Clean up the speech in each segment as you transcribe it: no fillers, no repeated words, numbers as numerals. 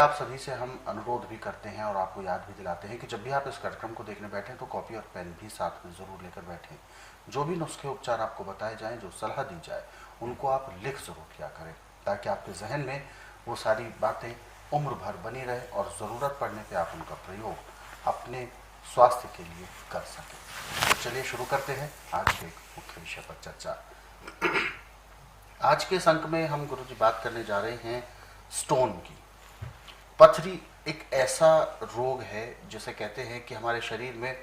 आप सभी से हम अनुरोध भी करते हैं और आपको याद भी दिलाते हैं कि जब भी आप इस कार्यक्रम को देखने बैठें तो कॉपी और पेन भी साथ में ज़रूर लेकर बैठें। जो भी नुस्खे उपचार आपको बताए जाएं, जो सलाह दी जाए, उनको आप लिख ज़रूर किया करें ताकि आपके जहन में वो सारी बातें उम्र भर बनी रहे और ज़रूरत पड़ने पर आप उनका प्रयोग अपने स्वास्थ्य के लिए कर सकें। तो चलिए शुरू करते हैं आज के मुख्य विषय पर चर्चा। आज के इस अंक में हम गुरुजी बात करने जा रहे हैं स्टोन की। पथरी एक ऐसा रोग है जिसे कहते हैं कि हमारे शरीर में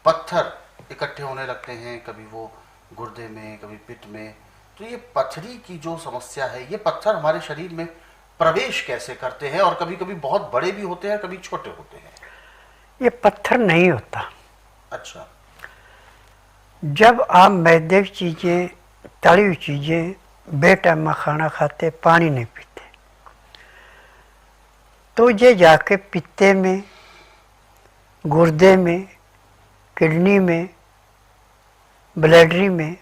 पत्थर इकट्ठे होने लगते हैं, कभी वो गुर्दे में, कभी पित्त में। तो ये पथरी की जो समस्या है, ये पत्थर हमारे शरीर में प्रवेश कैसे करते हैं और कभी कभी बहुत बड़े भी होते हैं, कभी छोटे होते हैं। ये पत्थर नहीं होता। अच्छा। जब आप मैदे की चीज़ें, तली हुई चीज़ें, बेटाइमा खाना खाते, पानी नहीं पीते, तो ये जाके पित्ते में, गुर्दे में, किडनी में, ब्लैडरी में,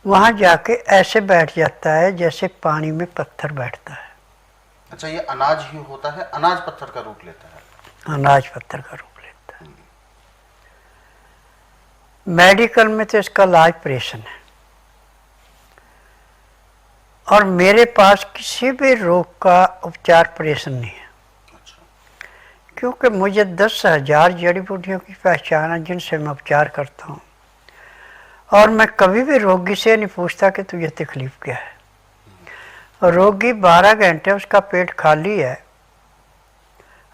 वहाँ जाके ऐसे बैठ जाता है जैसे पानी में पत्थर बैठता है। अच्छा, ये अनाज ही होता है, अनाज पत्थर का रूप लेता है। अनाज पत्थर का रूप लेता है। मेडिकल में तो इसका इलाज ऑपरेशन है, और मेरे पास किसी भी रोग का उपचार ऑपरेशन नहीं है। अच्छा। क्योंकि मुझे 10,000 जड़ी बूटियों की पहचान है जिनसे मैं उपचार करता हूँ, और मैं कभी भी रोगी से नहीं पूछता कि तुझे तकलीफ क्या है। रोगी 12 घंटे उसका पेट खाली है,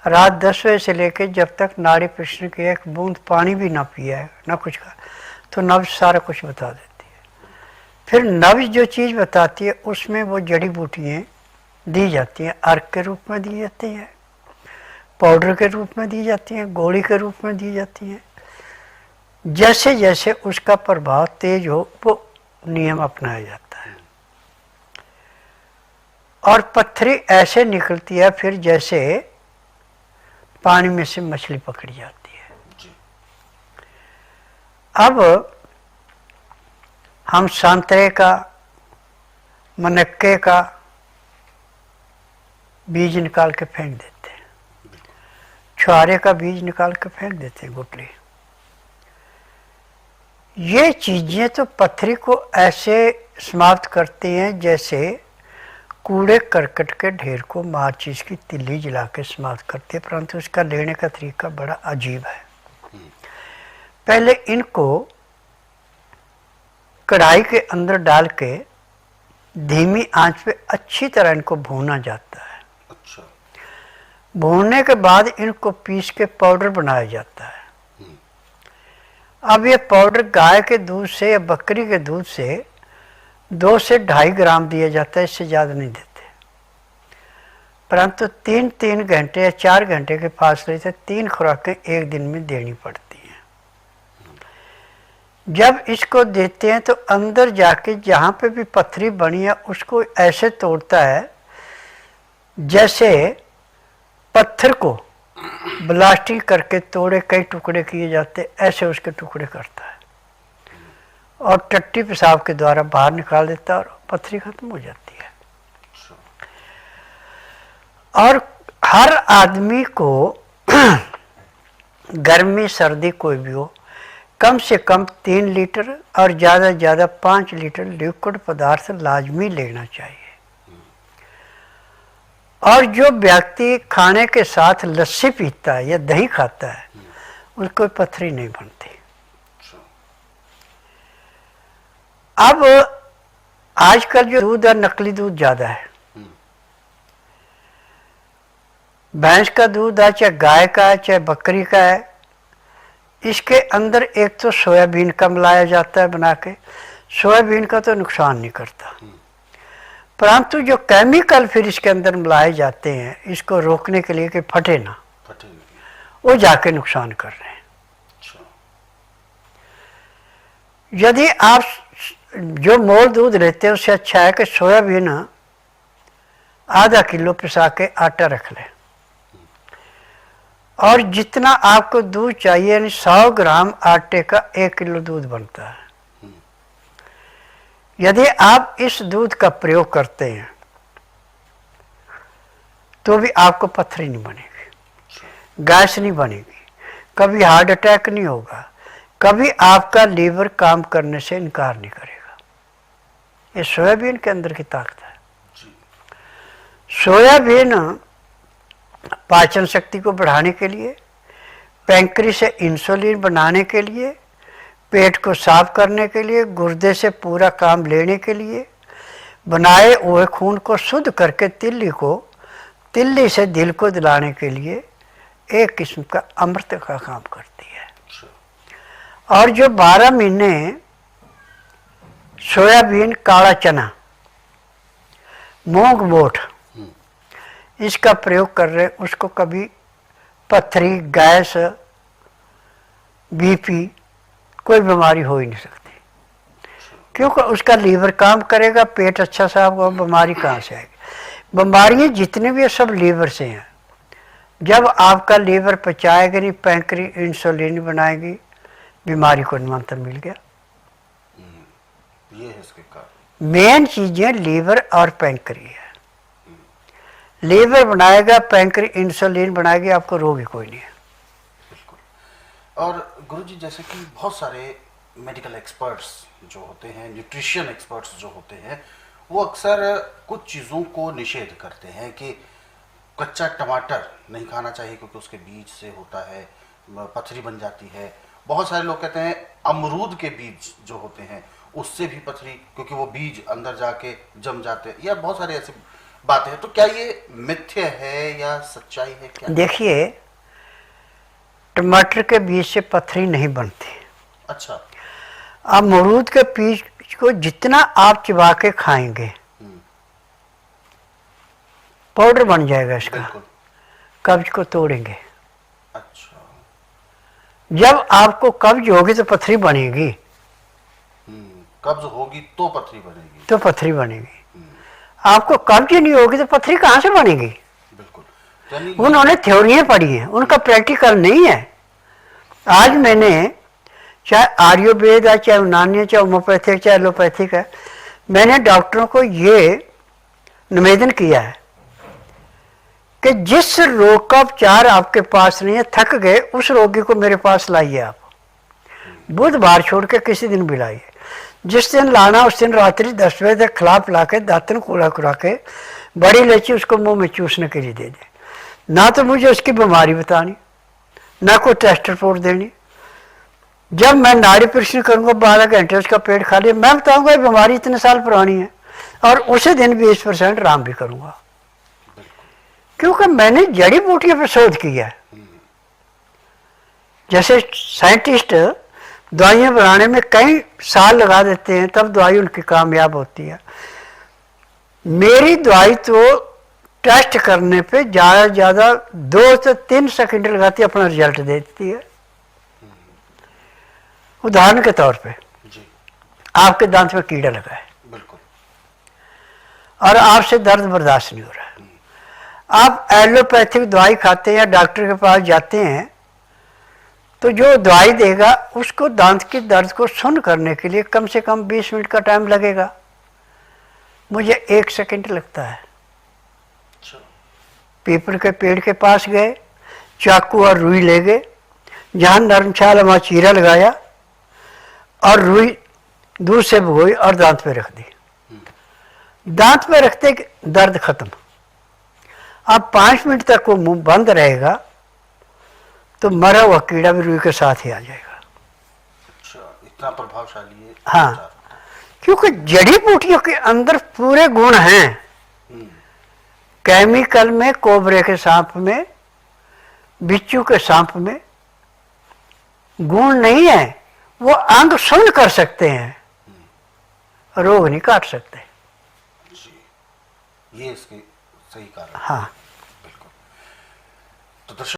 रात 10 बजे से लेकर जब तक नाड़ी प्रश्न की एक बूंद पानी भी ना पिया है, ना कुछ का, तो नब्ज सारा कुछ बता देती है। फिर नब्ज जो चीज़ बताती है उसमें वो जड़ी बूटियाँ दी जाती हैं, अर्क के रूप में दी जाती हैं, पाउडर के रूप में दी जाती हैं, गोली के रूप में दी जाती हैं। जैसे जैसे उसका प्रभाव तेज हो वो नियम अपनाया जाता है। और पत्थरी ऐसे निकलती है फिर जैसे पानी में से मछली पकड़ी जाती है। अब हम संतरे का, मनक्के का बीज निकाल के फेंक देते हैं, छुआरे का बीज निकाल के फेंक देते हैं, गुटली। ये चीज़ें तो पथरी को ऐसे समाप्त करती हैं जैसे कूड़े करकट के ढेर को माचिस की तिल्ली जला के समाप्त करती है, परंतु इसका लेने का तरीका बड़ा अजीब है। पहले इनको कढ़ाई के अंदर डाल के धीमी आंच पे अच्छी तरह इनको भूना जाता है। अच्छा। भूनने के बाद इनको पीस के पाउडर बनाया जाता है। अब ये पाउडर गाय के दूध से या बकरी के दूध से 2 से 2.5 ग्राम दिया जाता है, इससे ज़्यादा नहीं देते। परंतु 3-3 घंटे या 4 घंटे के फासले से 3 खुराकें एक दिन में देनी पड़ती हैं। जब इसको देते हैं तो अंदर जाके जहाँ पे भी पथरी बनी है उसको ऐसे तोड़ता है जैसे पत्थर को ब्लास्टिंग करके तोड़े कई टुकड़े किए जाते, ऐसे उसके टुकड़े करता है और टट्टी पेशाब के द्वारा बाहर निकाल देता है और पथरी खत्म हो जाती है। और हर आदमी को गर्मी सर्दी कोई भी हो, कम से कम 3 लीटर और ज़्यादा से ज़्यादा 5 लीटर लिक्विड पदार्थ लाजमी लेना चाहिए। और जो व्यक्ति खाने के साथ लस्सी पीता है या दही खाता है उसको पथरी नहीं बनती। अब आजकल जो दूध है नकली दूध ज़्यादा है। भैंस का दूध है, चाहे गाय का है, चाहे बकरी का है, इसके अंदर एक तो सोयाबीन का मिलाया जाता है बना के। सोयाबीन का तो नुकसान नहीं करता, परंतु जो केमिकल फिर इसके अंदर मिलाए जाते हैं इसको रोकने के लिए कि फटे ना, वो जाके नुकसान कर रहे हैं। यदि आप जो मोल दूध लेते हैं उससे अच्छा है कि सोयाबीन आधा किलो पिसा के आटा रख लें, और जितना आपको दूध चाहिए यानी 100 ग्राम आटे का 1 किलो दूध बनता है। यदि आप इस दूध का प्रयोग करते हैं तो भी आपको पथरी नहीं बनेगी, गैस नहीं बनेगी, कभी हार्ट अटैक नहीं होगा, कभी आपका लीवर काम करने से इनकार नहीं करेगा। ये सोयाबीन के अंदर की ताकत है। सोयाबीन पाचन शक्ति को बढ़ाने के लिए, पैंक्री से इंसुलिन बनाने के लिए, पेट को साफ करने के लिए, गुर्दे से पूरा काम लेने के लिए, बनाए हुए खून को शुद्ध करके तिल्ली से दिल को दिलाने के लिए एक किस्म का अमृत का काम करती है। और जो 12 महीने सोयाबीन, काला चना, मूंग बोट इसका प्रयोग कर रहे, उसको कभी पथरी, गैस, बीपी कोई बीमारी हो ही नहीं सकती, क्योंकि उसका लीवर काम करेगा, पेट अच्छा साफ होगा, बीमारी कहाँ से आएगी। बीमारियाँ जितने भी है सब लीवर से हैं। जब आपका लीवर पचाएगा नहीं, पैंक्री इंसुलिन बनाएगी, बीमारी को निमंत्रण मिल गया। ये है इसके कारण। मेन चीजें लीवर और पैंक्री है। लीवर बनाएगा, पैंक्री इंसुलिन बनाएगी, आपको रोग ही कोई नहीं है। बिल्कुल। और गुरुजी, जैसे कि बहुत सारे मेडिकल एक्सपर्ट्स जो होते हैं, न्यूट्रिशन एक्सपर्ट्स जो होते हैं, वो अक्सर कुछ चीज़ों को निषेध करते हैं कि कच्चा टमाटर नहीं खाना चाहिए क्योंकि उसके बीज से होता है पथरी बन जाती है। बहुत सारे लोग कहते हैं अमरूद के बीज जो होते हैं उससे भी पथरी, क्योंकि वो बीज अंदर जाके जम जाते हैं, या बहुत सारे ऐसी बातें हैं। तो क्या ये मिथ्य है या सच्चाई है, क्या? देखिए, टमाटर के बीज से पथरी नहीं बनती। अच्छा। अमरूद के बीज को जितना आप चिबा के खाएंगे पाउडर बन जाएगा इसका, कब्ज को तोड़ेंगे। अच्छा। जब आपको कब्ज होगी तो पथरी बनेगी। कब्ज होगी तो पथरी बनेगी। तो पथरी बनेगी। आपको कब्ज नहीं होगी तो पथरी कहाँ से बनेगी? बिल्कुल। उन्होंने थ्योरियां पढ़ी हैं, उनका प्रैक्टिकल नहीं है। आज मैंने चाहे आयुर्वेद है, चाहे यूनानी है, चाहे होम्योपैथिक, चाहे एलोपैथिक है, मैंने डॉक्टरों को ये निवेदन किया है कि जिस रोग का उपचार आपके पास नहीं है, थक गए, उस रोगी को मेरे पास लाइए। आप बुधवार छोड़ के किसी दिन भी लाइए। जिस दिन लाना उस दिन रात्रि 10 बजे तक खिला पिला के, दातन कूड़ा कुरा के, बड़ी इलायची उसको मुंह में चूसने के लिए दे दे। ना तो मुझे उसकी बीमारी बतानी, ना कोई टेस्ट रिपोर्ट देनी। जब मैं नाड़ी परीक्षण करूंगा 12 घंटे उसका पेट खाली, मैं बताऊंगा ये बीमारी इतने साल पुरानी है, और उसी दिन 20% आराम भी करूंगा, क्योंकि मैंने जड़ी बूटियों पर शोध किया है। जैसे साइंटिस्ट दवाइयां बनाने में कई साल लगा देते हैं, तब दवाई उनकी कामयाब होती है। मेरी दवाई तो टेस्ट करने पे ज़्यादा से ज़्यादा 2 से 3 सेकंड लगाती, अपना रिजल्ट देती है। उदाहरण के तौर पे आपके दांत में कीड़ा लगा है, बिल्कुल, और आपसे दर्द बर्दाश्त नहीं हो रहा है। आप एलोपैथिक दवाई खाते हैं या डॉक्टर के पास जाते हैं, तो जो दवाई देगा उसको दांत की दर्द को सुन करने के लिए कम से कम 20 मिनट का टाइम लगेगा। मुझे 1 सेकंड लगता है। पीपल के पेड़ के पास गए, चाकू और रुई ले गए, जहाँ नरम छाल वहाँ चीरा लगाया और रुई दूध से भिगोई और दांत पे रख दी। दांत पे रखते दर्द खत्म। अब 5 मिनट तक वो मुंह बंद रहेगा तो मरा हुआ कीड़ा भी रुई के साथ ही आ जाएगा। अच्छा, इतना प्रभावशाली है। हाँ, क्योंकि जड़ी बूटियों के अंदर पूरे गुण हैं। केमिकल में कोबरे के सांप में, बिच्छू के सांप में गुण नहीं है। वो अंग सुन कर सकते हैं, रोग नहीं काट सकते। जी, ये इसके सही कारण। हाँ, बिल्कुल। तो दर्शक